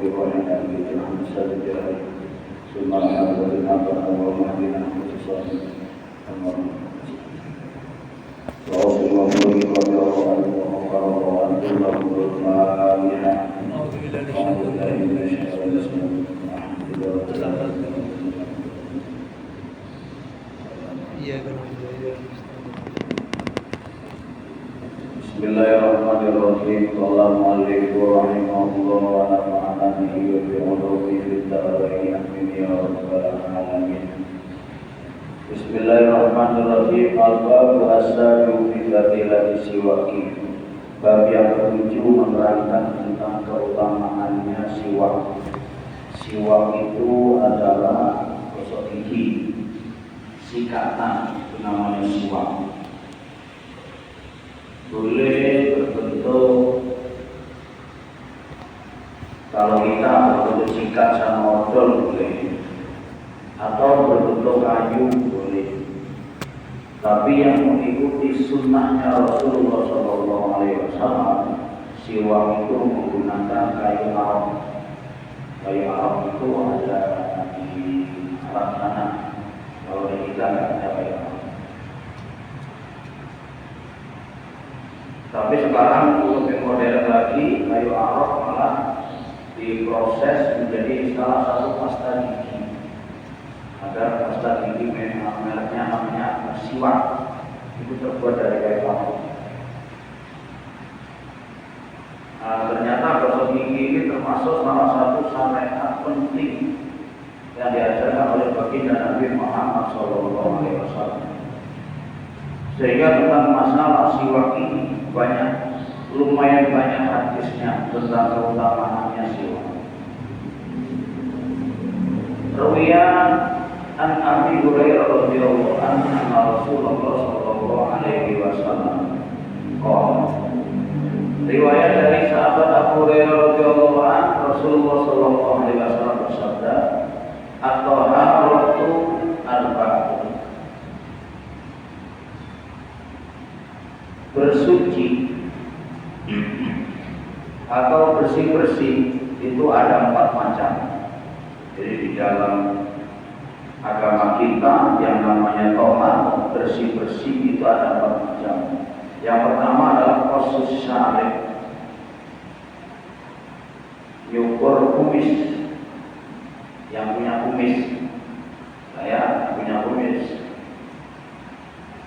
وبرحمة بنا من شر الجهل ثم أحببنا اللهم اهدنا وتصالح اللهم وأوصي وأمرك رضي الله عنه وقال الله عنه اللهم آمنا أعوذ بالله من الشيطان الرجيم Bismillahirrahmanirrahim. Assalamualaikum warahmatullahi wabarakatuh. Bismillahirrahmanirrahim. Al-babu as-sabi'u fi fadilati siwaki. Bab yang ketujuh menerangkan tentang keutamaannya siwak. Siwak itu adalah gosok gigi, sikatan, itu namanya siwak. Boleh berbentuk, kalau kita berbentuk sikat sama odol boleh, atau berbentuk kayu boleh. Tapi yang mengikuti sunnahnya Rasulullah SAW, siwak itu menggunakan kayu arok. Kayu arok itu ada di arah sana. Kalau di kita nggak ada kayu arok. Tapi sekarang lebih modern lagi, kayu arok malah diproses menjadi salah satu pasta gigi. Ada pasta gigi mereknya namanya siwak, itu terbuat dari kayu arok. Nah, ternyata gosok gigi ini termasuk salah satu syariat penting yang diajarkan oleh baginda Nabi Muhammad SAW. Sehingga tentang masalah siwak ini lumayan banyak hadisnya tentang keutamaannya siwak. Rawiyan an Abi Hurairah radhiyallahu anhu anna Rasulullah sallallahu alaihi wasallam qala. Riwayat dari sahabat Abu Hurairah radhiyallahu anhu, Rasulullah sallallahu alaihi wasallam bersabda, "At-taharatu arba'un." Bersuci atau bersih-bersih itu ada 4 macam. Jadi di dalam agama kita yang namanya tohar, bersih-bersih itu ada 4 macam. Yang pertama adalah qasus syarib, nyukur kumis. Yang punya kumis, saya punya kumis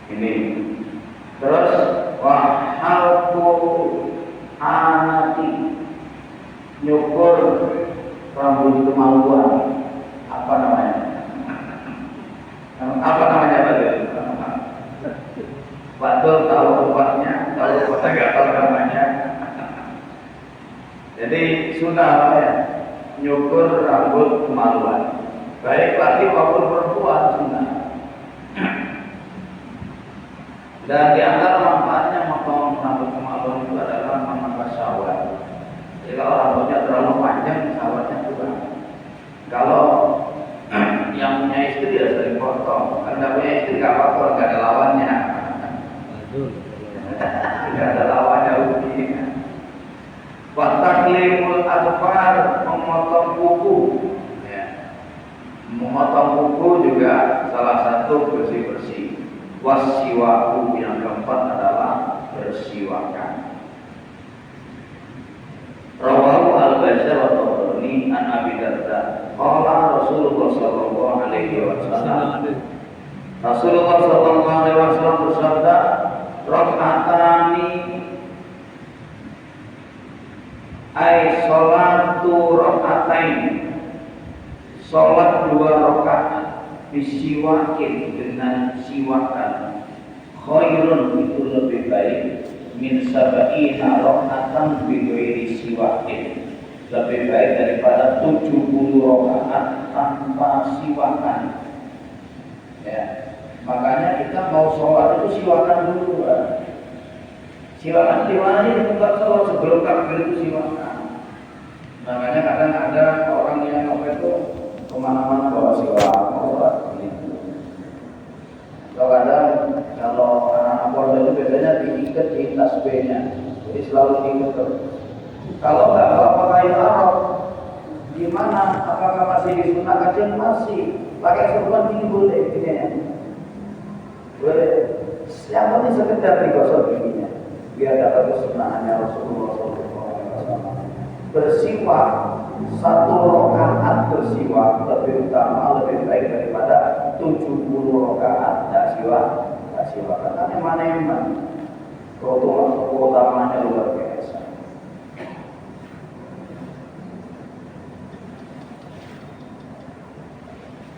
ini. Terus wahalku anati, nyukur rambut kemaluan. Apa namanya? Apa namanya tadi? Betul tahu tempatnya, tahu kota nggak tahu namanya. Jadi sunnah apa ya? Nyukur rambut kemaluan. Baik laki maupun perempuan sunnah. Dan di antara manfaatnya memotong rambut kemaluan itu adalah menambah syahwat. Jadi kalau rambutnya terlalu panjang, syahwatnya kurang. Kalau yang punya istri ya sering potong. Kalau nggak punya istri nggak apa-apa, nggak ada lawannya. Nggak ada lawannya rugi. Wataklimul adfar, memotong kuku. Ya. Memotong kuku juga salah satu bersih-bersih. Wasiwaku yang keempat adalah bersiwakan. Rawahu al-Bazzar wa Tabrani an Abi Darda. Qala Rasulullah sallallahu alaihi wasallam. Rasulullah sallallahu alaihi wasallam bersabda, "Raka'atani ay sholatu raka'atain." Salat 2 rakaat bisiwakin, dengan siwakan, khairun, itu lebih baik, min sab'ina raka'atan bighairi siwakin, lebih baik daripada 70 rakaat tanpa siwakan. Ya, makanya kita mau sholat itu siwakan dulu, Pak. Siwakan di mana di tempat sholat sebelum takbir itu siwakan. Makanya kadang ada orang yang apa itu kemana-mana bawa siwakan. Kadang kalau anak pondok itu biasanya diikat di tasbihnya, jadi selalu diikat terus. Kalau nggak pakai arok, kajian masih pakai sorban gini boleh, gini ya. Boleh. Yang penting sekedar digosok giginya, biar dapat kesunahannya Rasulullah SAW. Bersiwak 1 rakaat bersiwak lebih utama, lebih baik daripada 70 rakaat tak siwak. Karena mana keutamanya luar biasa.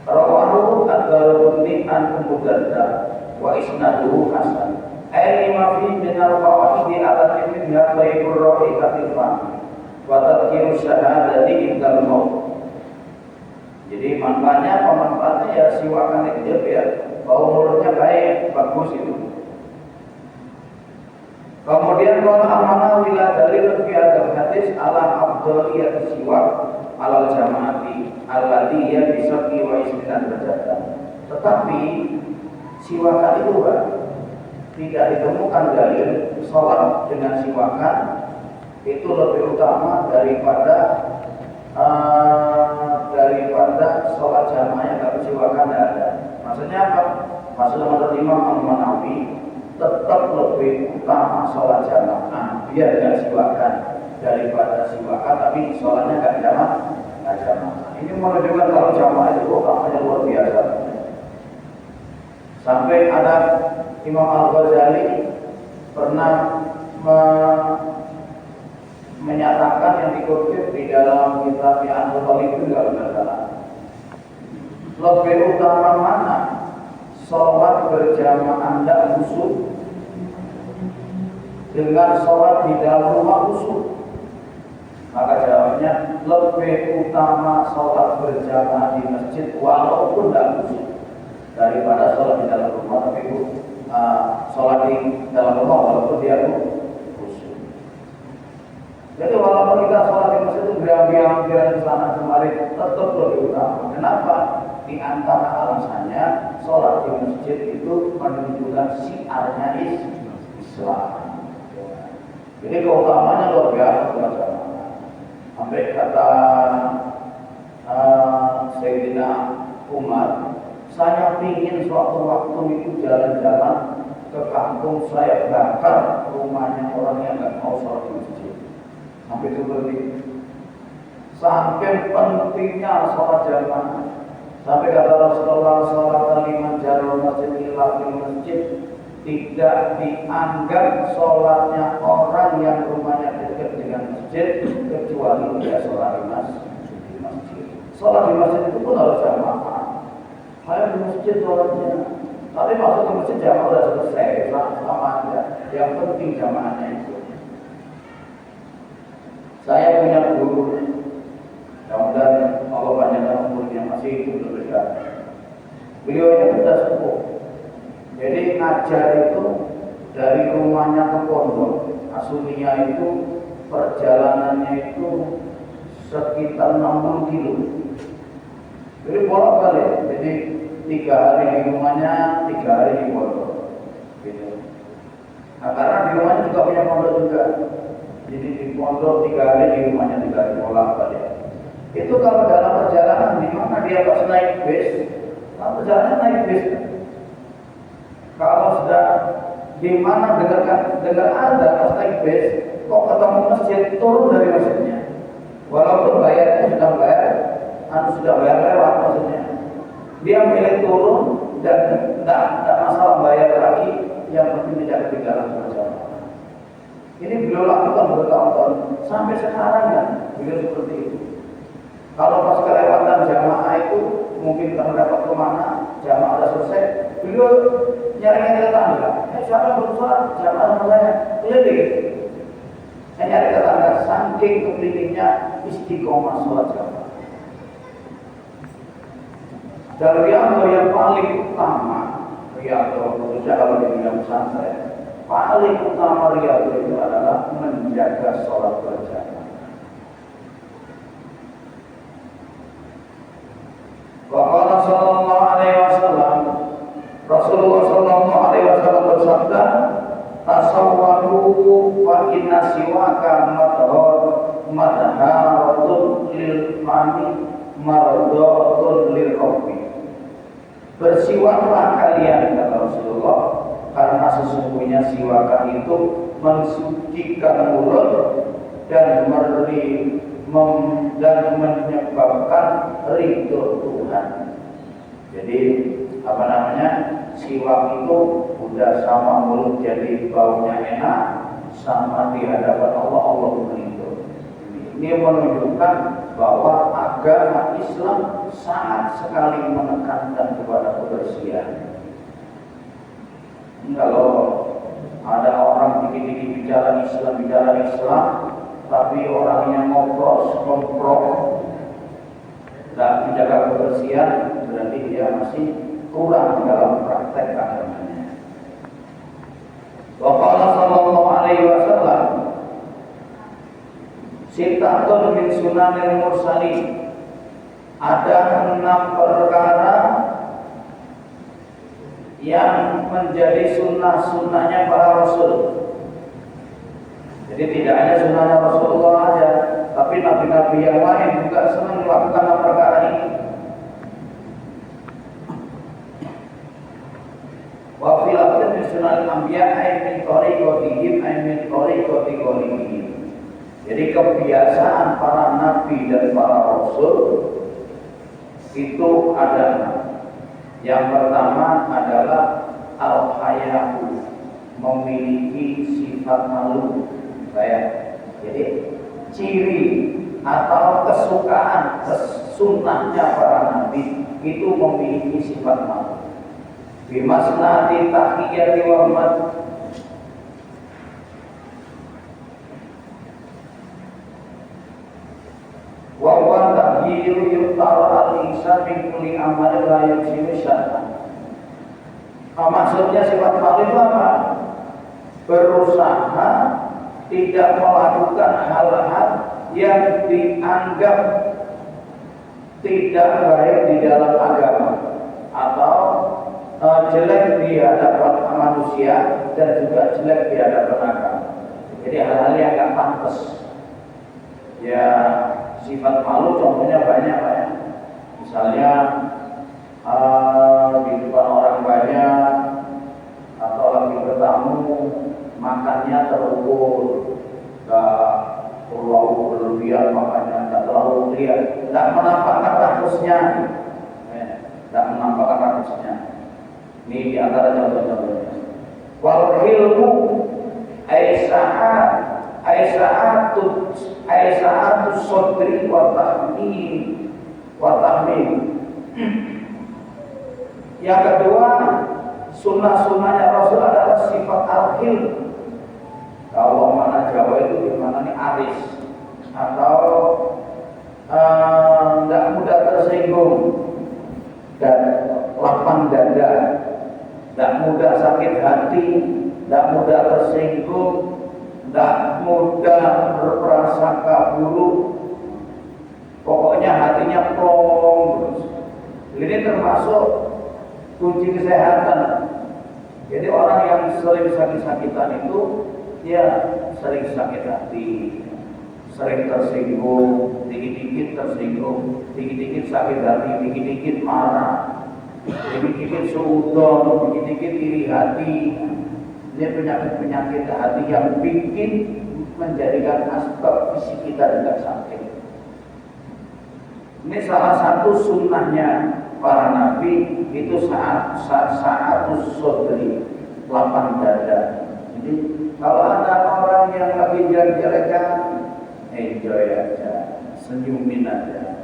Rawahu ad-Darqutni an Ummu Darda wa isnaduhu hasan. Lima fi min al-fawaid allati minha bayrul ra'iqatil fam wa tadhkiru syahadati indal maut. Jadi pemanfaatnya ya siwakan itu biar bau mulutnya baik, bagus itu. Kemudian kalau amanah bila dalil fi hadis ala afdaliyat siwak alal jamaati allati ya bisaqi wa isminan berjata. Tetapi siwakan itu tidak ditemukan dalil sholat dengan siwakan itu lebih utama daripada sholat jamaah yang tak siwakan tidak ada. Maksudnya apa? Maksudnya menurut Imam Al-Manawi tetap lebih utama sholat jamaah biar tidak siwakan daripada siwakan tapi sholatnya tidak jamaah. Ini menunjukkan kalau jamaah itu utamanya luar biasa. Sampai ada Imam Al-Ghazali pernah menyatakan yang dikutip di dalam kitab Anul Talib kalau tidak salah. Lebih utama mana sholat berjamaah tidak khusyuk dengan sholat di dalam rumah khusyuk? Maka jawabnya lebih utama sholat berjamaah di masjid walaupun tidak khusyuk daripada sholat di dalam rumah tapi sholat di dalam rumah walaupun dia khusyuk. Jadi walaupun kita sholat di masjid itu biang-biang di sana kemari tetap lebih utama. Kenapa? Di antara alasannya sholat di masjid itu menunjukkan syiarnya Islam. Jadi keutamanya luar biasa teman-teman. Sampai kata Sayyidina Umar, saya ingin suatu waktu itu jalan-jalan ke kampung saya bakar rumahnya orang yang nggak mau sholat di masjid. Sampai itu berarti sampai pentingnya sholat jamaah. Sampai kata Rasulullah SAW liman jalur masjid ila fil masjid, tidak dianggap sholatnya orang yang rumahnya dekat dengan masjid kecuali dia sholat di masjid. Sholat di masjid itu pun harus jamaah. Saya di masjid sholatnya, tapi masuk ke masjid jamaah sudah selesai, sama aja. Yang penting jamaahnya itu. Saya punya guru, mudah-mudahan Allah panjangkan umurnya masih hidup berdekat. Beliaunya sudah sepuh. Jadi ngajar itu dari rumahnya ke pondok Asunia itu perjalanannya itu sekitar 60 kilo. Jadi bolak-balik. Jadi 3 hari di rumahnya, 3 hari di pondok. Gitu. Nah karena di rumahnya juga punya pondok juga. Jadi di pondok 3 hari, di rumahnya 3 hari bolak-balik. Itu kalau dalam perjalanan di mana dia pas naik bis, kalau perjalanan naik bis. Kalau sudah di mana dengar ada pas naik bis, kok ketemu masjid, turun dari masjidnya. Walaupun bayarnya sudah bayar lewat maksudnya. Dia milih turun dan tidak masalah bayar lagi, yang penting tidak ketinggalan berjamaah. Ini beliau lakukan bertahun-tahun sampai sekarang kan, beliau seperti itu. Kalau pas kelewatan jamaah itu mungkin kita dapat kemana, jamaah sudah selesai, beliau nyari tetangga. Siapa yang berusaha jamaah sama saya? Keliling. Saya nyari tetangga, saking kepinginnya istiqomah sholat jamaah. Dan riyadhah yang paling utama, riyadhah khususnya kalau di bidang pesantren, paling utama riyadhah itu adalah menjaga sholat berjamaah. Qala sallallahu alaihi wasallam, Rasulullah sallallahu alaihi wasallam bersabda, tasawwaru fa inna siwaka madharatun lil kitmani mardhatun lirabbi. Bersiwaklah kalian, kata Rasulullah, karena sesungguhnya siwakan itu mensucikan mulut dan menyebabkan ridho Tuhan. Jadi siwak itu udah sama mulut jadi baunya enak, sama di hadapan Allah ridho. Ini menunjukkan bahwa agama Islam sangat sekali menekankan kepada kebersihan. Kalau ada orang dikit-dikit bicara Islam, tapi orangnya ngopros, tidak menjaga kebersihan, berarti dia masih kurang dalam praktek agamanya. Wa qala sallallahu alaihi wasallam, Sittatun min sunanil mursalin. Ada 6 perkara yang menjadi sunnah-sunnahnya para rasul. Jadi tidak hanya sunnahnya Rasulullah aja, tapi nabi-nabi yang lain juga senang melakukan perkara ini. Wa fil akhir min sunnahil anbiya ay min tariqatihim ay min tariqati qawlihim. Jadi kebiasaan para nabi dan para rasul itu ada. Yang pertama adalah al-haya'u, memiliki sifat malu. Jadi ciri atau kesukaan, sunnahnya para nabi itu memiliki sifat malu. Bimasnati tahiyyati wa wa tahyiru yuktara al-insan min kulli amal la yusiru syar'an. Maksudnya sifat malu itu apa? Berusaha tidak melakukan hal-hal yang dianggap tidak baik di dalam agama atau jelek di hadapan manusia dan juga jelek di hadapan agama. Jadi hal-hal yang nggak pantas. Ya, sifat malu contohnya banyak Pak ya. Misalnya di depan orang banyak atau lagi bertamu makannya terukur, nggak terlalu berlebihan makannya, nggak terlalu lihat, nggak menampakkan rakusnya, Ini di antara contoh-contohnya. Wal ilmu aisya'atu sodri wa tahmim. Yang kedua, sunnah-sunnahnya Rasul adalah sifat al-hilm. Kalau mana Jawa itu gimana nih, aris atau tidak mudah tersinggung dan lapang dada, tidak mudah sakit hati, tidak mudah tersinggung, tidak mudah berprasangka buruk. Pokoknya hatinya plong terus. Ini termasuk kunci kesehatan. Jadi orang yang sering sakit-sakitan itu dia sering sakit hati, sering tersinggung, dikit-dikit tersinggung, dikit-dikit sakit hati, dikit-dikit marah, dikit-dikit suudon, dikit-dikit iri hati. Ini penyakit-penyakit hati yang bikin menjadikan asbab fisik kita tidak sakit. Ini salah satu sunnahnya para nabi, itu saat sodri, lapang dada. Jadi kalau ada orang yang lagi jelek-jelekan, enjoy aja, senyumin aja.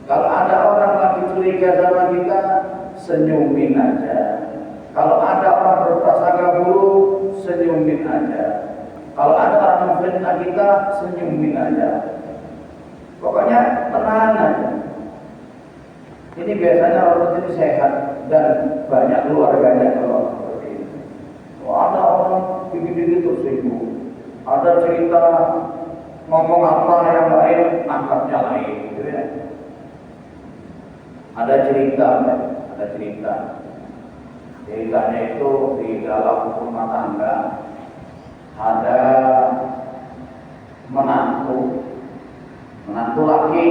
Kalau ada orang lagi curiga sama kita, senyumin aja. Kalau ada orang berprasangka buruk, senyumin aja. Kalau ada orang memfitnah kita, senyumin aja. Pokoknya tenang aja. Ini biasanya orang itu sehat dan banyak keluarganya kalau seperti itu. Ada orang dikit-dikit tersinggung, ada cerita ngomong apa yang lain, nangkapnya lain, gitu ya. Ada cerita. Ceritanya itu di dalam rumah tangga ada menantu laki